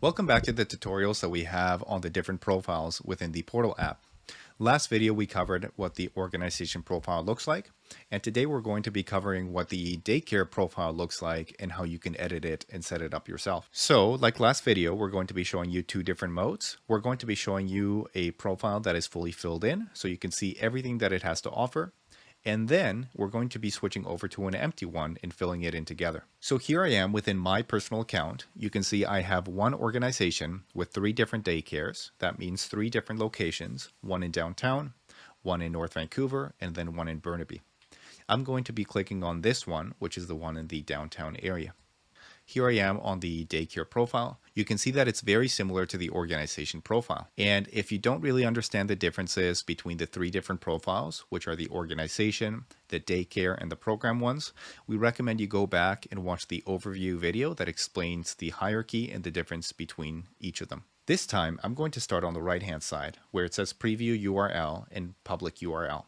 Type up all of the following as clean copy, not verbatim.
Welcome back to the tutorials that we have on the different profiles within the Portal app. Last video we covered what the organization profile looks like, and today we're going to be covering what the daycare profile looks like and how you can edit it and set it up yourself. So like last video, we're going to be showing you two different modes. We're going to be showing you a profile that is fully filled in so you can see everything that it has to offer. And then we're going to be switching over to an empty one and filling it in together. So here I am within my personal account. You can see I have one organization with 3 different daycares. That means 3 different locations, one in downtown, one in North Vancouver, and then one in Burnaby. I'm going to be clicking on this one, which is the one in the downtown area. Here I am on the daycare profile. You can see that it's very similar to the organization profile. And if you don't really understand the differences between the 3 different profiles, which are the organization, the daycare, and the program ones, we recommend you go back and watch the overview video that explains the hierarchy and the difference between each of them. This time, I'm going to start on the right-hand side where it says preview URL and public URL.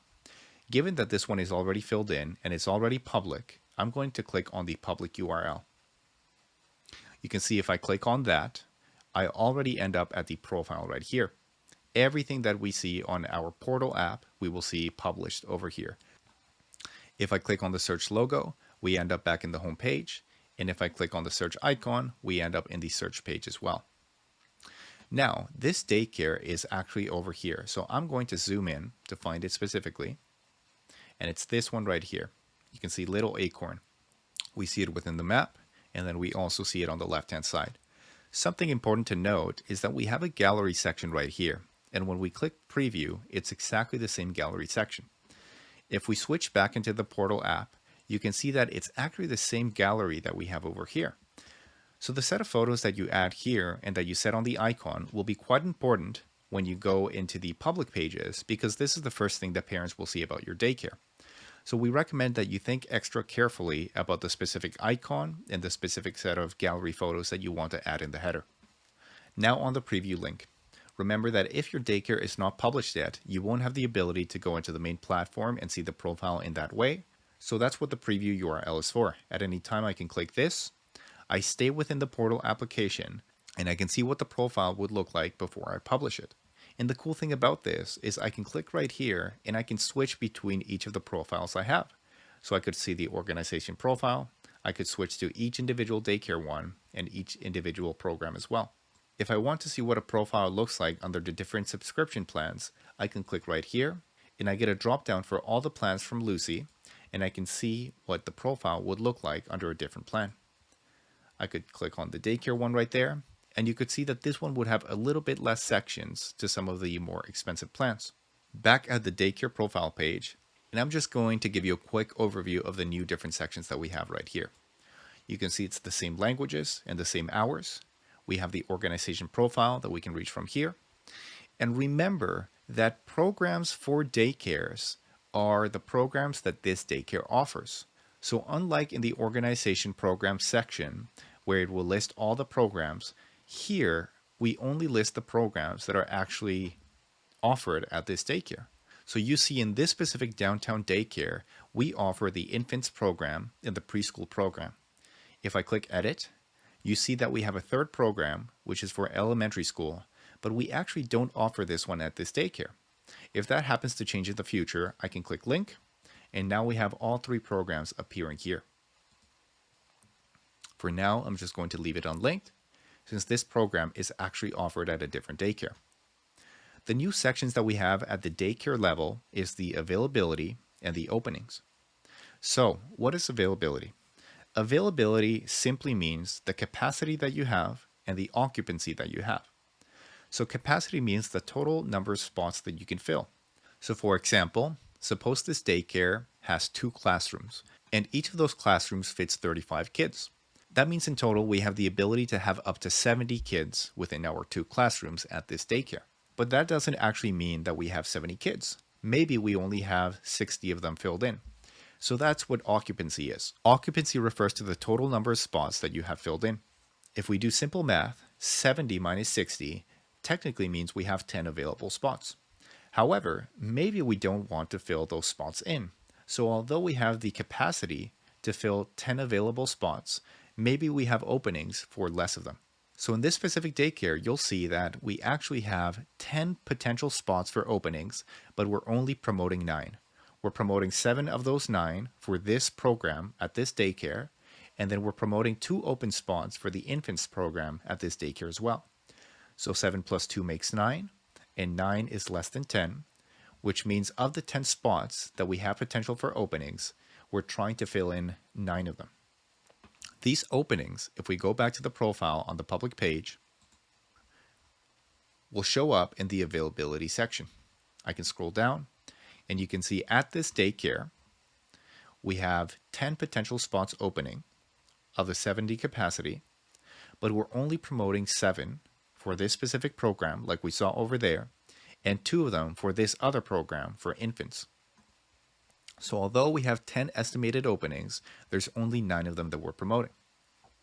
Given that this one is already filled in and it's already public, I'm going to click on the public URL. You can see if I click on that, I already end up at the profile right here. Everything that we see on our Portal app, we will see published over here. If I click on the search logo, we end up back in the home page. And if I click on the search icon, we end up in the search page as well. Now, this daycare is actually over here. So I'm going to zoom in to find it specifically. And it's this one right here. You can see Little Acorn. We see it within the map. And then we also see it on the left-hand side. Something important to note is that we have a gallery section right here. And when we click preview, it's exactly the same gallery section. If we switch back into the Portal app, you can see that it's actually the same gallery that we have over here. So the set of photos that you add here and that you set on the icon will be quite important when you go into the public pages, because this is the first thing that parents will see about your daycare. So we recommend that you think extra carefully about the specific icon and the specific set of gallery photos that you want to add in the header. Now on the preview link. Remember that if your daycare is not published yet, you won't have the ability to go into the main platform and see the profile in that way. So that's what the preview URL is for. At any time I can click this. I stay within the Portal application and I can see what the profile would look like before I publish it. And the cool thing about this is I can click right here and I can switch between each of the profiles I have. So I could see the organization profile, I could switch to each individual daycare one and each individual program as well. If I want to see what a profile looks like under the different subscription plans, I can click right here and I get a drop down for all the plans from Lucy and I can see what the profile would look like under a different plan. I could click on the daycare one right there. And you could see that this one would have a little bit less sections to some of the more expensive plans. Back at the daycare profile page, and I'm just going to give you a quick overview of the new different sections that we have right here. You can see it's the same languages and the same hours. We have the organization profile that we can reach from here. And remember that programs for daycares are the programs that this daycare offers. So unlike in the organization program section, where it will list all the programs, here, we only list the programs that are actually offered at this daycare. So you see in this specific downtown daycare, we offer the infants program and the preschool program. If I click edit, you see that we have a third program, which is for elementary school, but we actually don't offer this one at this daycare. If that happens to change in the future, I can click link, and now we have all 3 programs appearing here. For now, I'm just going to leave it unlinked, since this program is actually offered at a different daycare. The new sections that we have at the daycare level is the availability and the openings. So what is availability? Availability simply means the capacity that you have and the occupancy that you have. So capacity means the total number of spots that you can fill. So for example, suppose this daycare has 2 classrooms and each of those classrooms fits 35 kids. That means in total, we have the ability to have up to 70 kids within our 2 classrooms at this daycare. But that doesn't actually mean that we have 70 kids. Maybe we only have 60 of them filled in. So that's what occupancy is. Occupancy refers to the total number of spots that you have filled in. If we do simple math, 70 minus 60 technically means we have 10 available spots. However, maybe we don't want to fill those spots in. So although we have the capacity to fill 10 available spots, maybe we have openings for less of them. So in this specific daycare, you'll see that we actually have 10 potential spots for openings, but we're only promoting 9. We're promoting 7 of those 9 for this program at this daycare, and then we're promoting 2 open spots for the infants program at this daycare as well. So 7 plus 2 makes 9, and 9 is less than 10, which means of the 10 spots that we have potential for openings, we're trying to fill in 9 of them. These openings, if we go back to the profile on the public page, will show up in the availability section. I can scroll down and you can see at this daycare, we have 10 potential spots opening of the 70 capacity, but we're only promoting 7 for this specific program like we saw over there, and 2 of them for this other program for infants. So although we have 10 estimated openings, there's only 9 of them that we're promoting.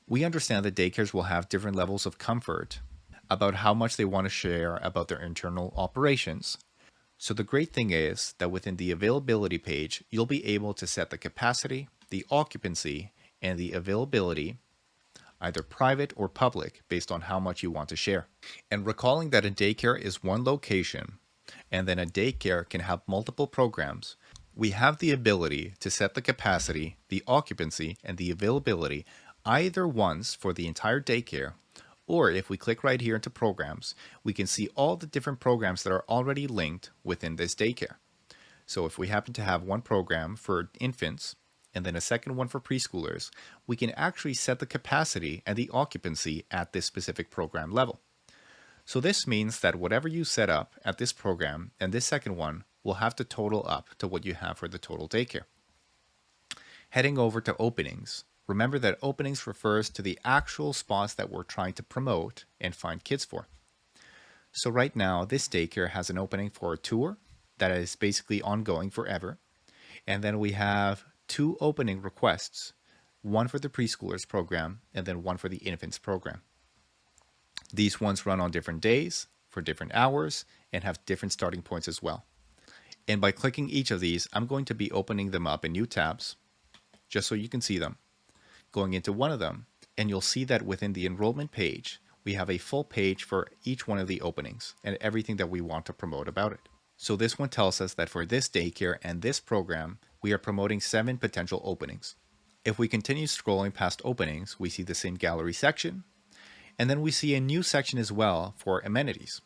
We understand that daycares will have different levels of comfort about how much they want to share about their internal operations. So the great thing is that within the availability page, you'll be able to set the capacity, the occupancy, and the availability, either private or public, based on how much you want to share. And recalling that a daycare is one location, and then a daycare can have multiple programs, we have the ability to set the capacity, the occupancy, and the availability either once for the entire daycare, or if we click right here into programs, we can see all the different programs that are already linked within this daycare. So if we happen to have one program for infants and then a second one for preschoolers, we can actually set the capacity and the occupancy at this specific program level. So this means that whatever you set up at this program and this second one will have to total up to what you have for the total daycare. Heading over to openings, remember that openings refers to the actual spots that we're trying to promote and find kids for. So right now, this daycare has an opening for a tour that is basically ongoing forever. And then we have 2 opening requests, one for the preschoolers program and then one for the infants program. These ones run on different days, for different hours, and have different starting points as well. And by clicking each of these, I'm going to be opening them up in new tabs, just so you can see them. Going into one of them, and you'll see that within the enrollment page, we have a full page for each one of the openings and everything that we want to promote about it. So this one tells us that for this daycare and this program, we are promoting 7 potential openings. If we continue scrolling past openings, we see the same gallery section, and then we see a new section as well for amenities.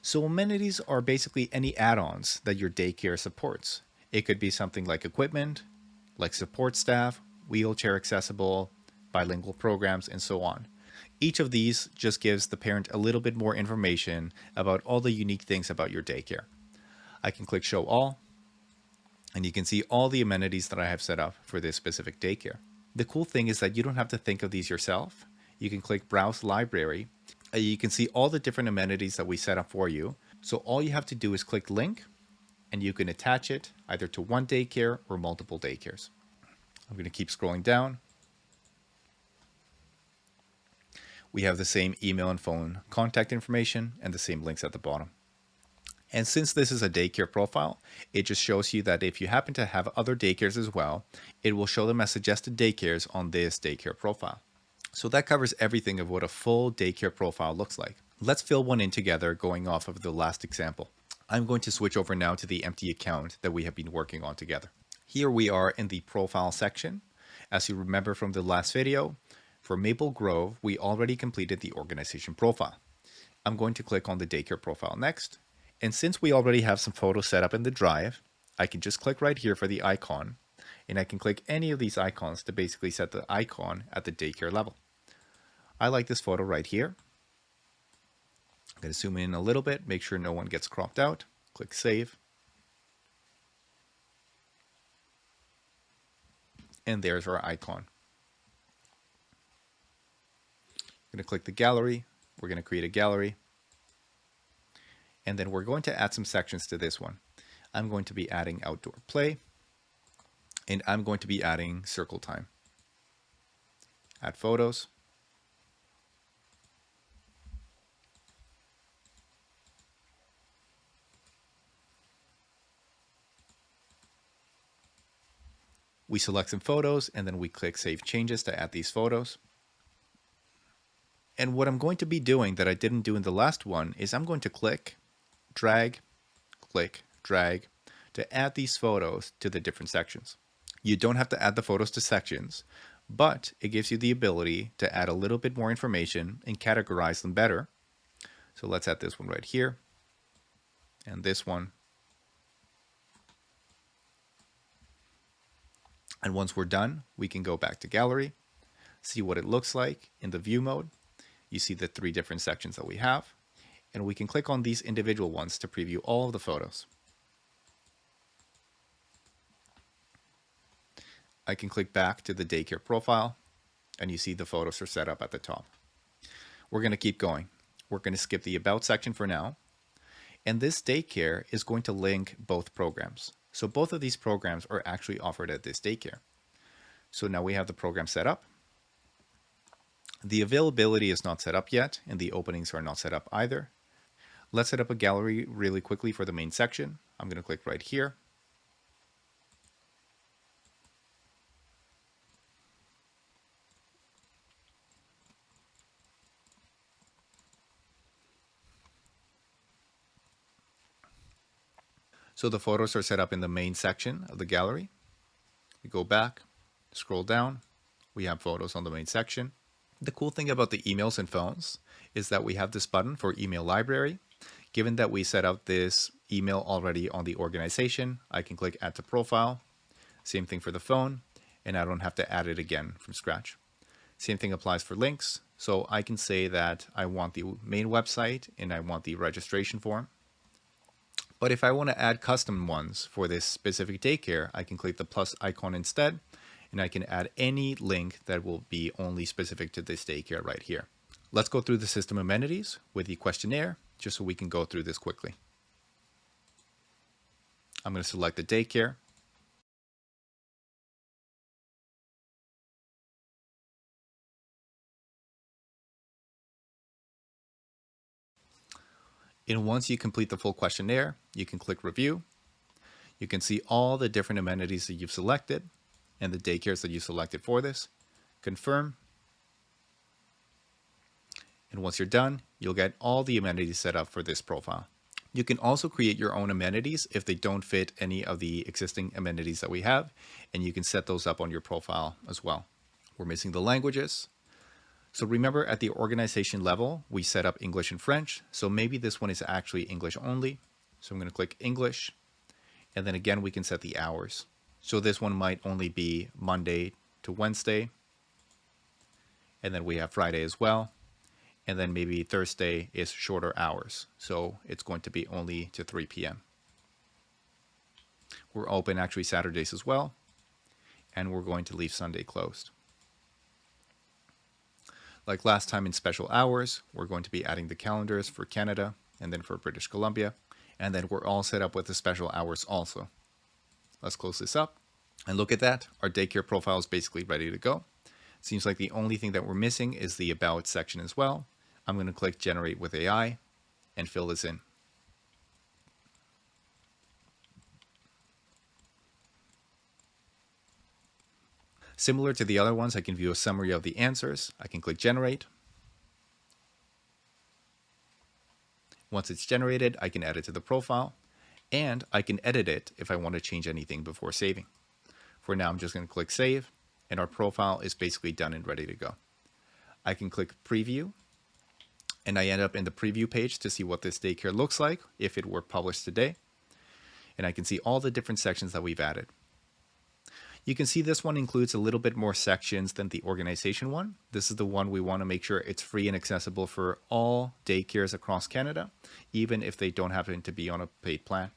So amenities are basically any add-ons that your daycare supports. It could be something like equipment, like support staff, wheelchair accessible, bilingual programs, and so on. Each of these just gives the parent a little bit more information about all the unique things about your daycare. I can click Show All, and you can see all the amenities that I have set up for this specific daycare. The cool thing is that you don't have to think of these yourself. You can click Browse Library. You can see all the different amenities that we set up for you. So all you have to do is click Link, and you can attach it either to one daycare or multiple daycares. I'm going to keep scrolling down. We have the same email and phone contact information and the same links at the bottom. And since this is a daycare profile, it just shows you that if you happen to have other daycares as well, it will show them as suggested daycares on this daycare profile. So that covers everything of what a full daycare profile looks like. Let's fill one in together going off of the last example. I'm going to switch over now to the empty account that we have been working on together. Here we are in the profile section. As you remember from the last video, for Maple Grove, we already completed the organization profile. I'm going to click on the daycare profile next. And since we already have some photos set up in the drive, I can just click right here for the icon, and I can click any of these icons to basically set the icon at the daycare level. I like this photo right here. I'm going to zoom in a little bit, make sure no one gets cropped out. Click Save. And there's our icon. I'm going to click the gallery. We're going to create a gallery. And then we're going to add some sections to this one. I'm going to be adding outdoor play, and I'm going to be adding circle time. Add photos. We select some photos, and then we click Save Changes to add these photos. And what I'm going to be doing that I didn't do in the last one is I'm going to click, drag, click, drag to add these photos to the different sections. You don't have to add the photos to sections, but it gives you the ability to add a little bit more information and categorize them better. So let's add this one right here and this one. And once we're done, we can go back to gallery, see what it looks like in the view mode. You see the 3 different sections that we have, and we can click on these individual ones to preview all of the photos. I can click back to the daycare profile, and you see the photos are set up at the top. We're going to keep going. We're going to skip the About section for now, and this daycare is going to link both programs. So both of these programs are actually offered at this daycare. So now we have the program set up. The availability is not set up yet, and the openings are not set up either. Let's set up a gallery really quickly for the main section. I'm going to click right here. So the photos are set up in the main section of the gallery. We go back, scroll down, we have photos on the main section. The cool thing about the emails and phones is that we have this button for email library. Given that we set up this email already on the organization, I can click add to profile. Same thing for the phone, and I don't have to add it again from scratch. Same thing applies for links. So I can say that I want the main website and I want the registration form. But if I want to add custom ones for this specific daycare, I can click the plus icon instead, and I can add any link that will be only specific to this daycare right here. Let's go through the system amenities with the questionnaire, just so we can go through this quickly. I'm going to select the daycare. And once you complete the full questionnaire, you can click review. You can see all the different amenities that you've selected and the daycares that you selected for this. Confirm. And once you're done, you'll get all the amenities set up for this profile. You can also create your own amenities if they don't fit any of the existing amenities that we have, and you can set those up on your profile as well. We're missing the languages. So remember, at the organization level, we set up English and French. So maybe this one is actually English only. So I'm going to click English. And then again, we can set the hours. So this one might only be Monday to Wednesday. And then we have Friday as well. And then maybe Thursday is shorter hours. So it's going to be only to 3 p.m. We're open actually Saturdays as well. And we're going to leave Sunday closed. Like last time in special hours, we're going to be adding the calendars for Canada and then for British Columbia. And then we're all set up with the special hours also. Let's close this up. And look at that. Our daycare profile is basically ready to go. Seems like the only thing that we're missing is the About section as well. I'm going to click Generate with AI and fill this in. Similar to the other ones, I can view a summary of the answers. I can click Generate. Once it's generated, I can add it to the profile, and I can edit it if I want to change anything before saving. For now, I'm just going to click Save, and our profile is basically done and ready to go. I can click Preview, and I end up in the preview page to see what this daycare looks like if it were published today. And I can see all the different sections that we've added. You can see this one includes a little bit more sections than the organization one. This is the one we want to make sure it's free and accessible for all daycares across Canada, even if they don't happen to be on a paid plan.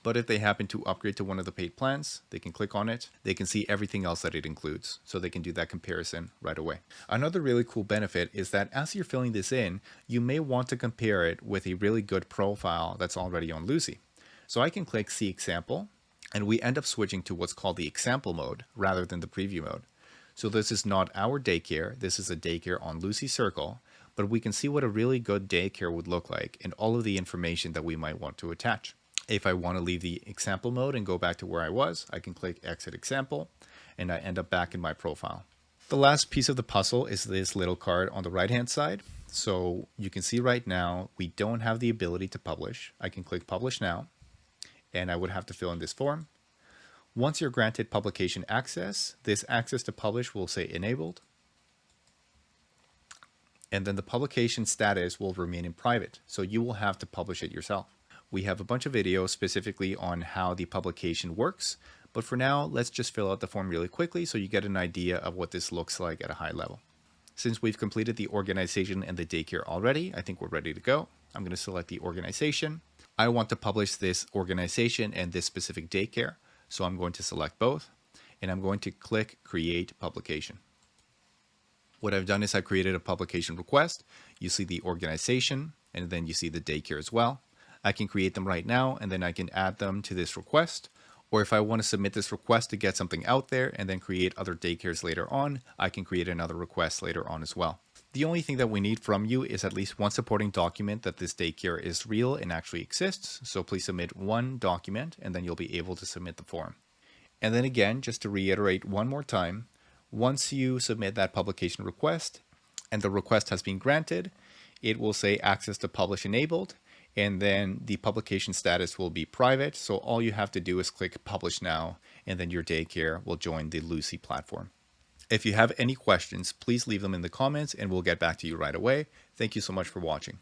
But if they happen to upgrade to one of the paid plans, they can click on it. They can see everything else that it includes, so they can do that comparison right away. Another really cool benefit is that as you're filling this in, you may want to compare it with a really good profile that's already on Lucy. So I can click See Example, and we end up switching to what's called the example mode rather than the preview mode. So this is not our daycare, this is a daycare on Lucy Circle, but we can see what a really good daycare would look like and all of the information that we might want to attach. If I want to leave the example mode and go back to where I was, I can click Exit Example, and I end up back in my profile. The last piece of the puzzle is this little card on the right-hand side. So you can see right now, we don't have the ability to publish. I can click publish now, and I would have to fill in this form. Once you're granted publication access, this access to publish will say enabled. And then the publication status will remain in private. So you will have to publish it yourself. We have a bunch of videos specifically on how the publication works. But for now, let's just fill out the form really quickly so you get an idea of what this looks like at a high level. Since we've completed the organization and the daycare already, I think we're ready to go. I'm going to select the organization. I want to publish this organization and this specific daycare. So I'm going to select both, and I'm going to click Create Publication. What I've done is I've created a publication request. You see the organization, and then you see the daycare as well. I can create them right now, and then I can add them to this request. Or if I want to submit this request to get something out there and then create other daycares later on, I can create another request later on as well. The only thing that we need from you is at least one supporting document that this daycare is real and actually exists. So please submit one document, and then you'll be able to submit the form. And then again, just to reiterate one more time, once you submit that publication request and the request has been granted, it will say access to publish enabled, and then the publication status will be private. So all you have to do is click publish now, and then your daycare will join the Lucy platform. If you have any questions, please leave them in the comments and we'll get back to you right away. Thank you so much for watching.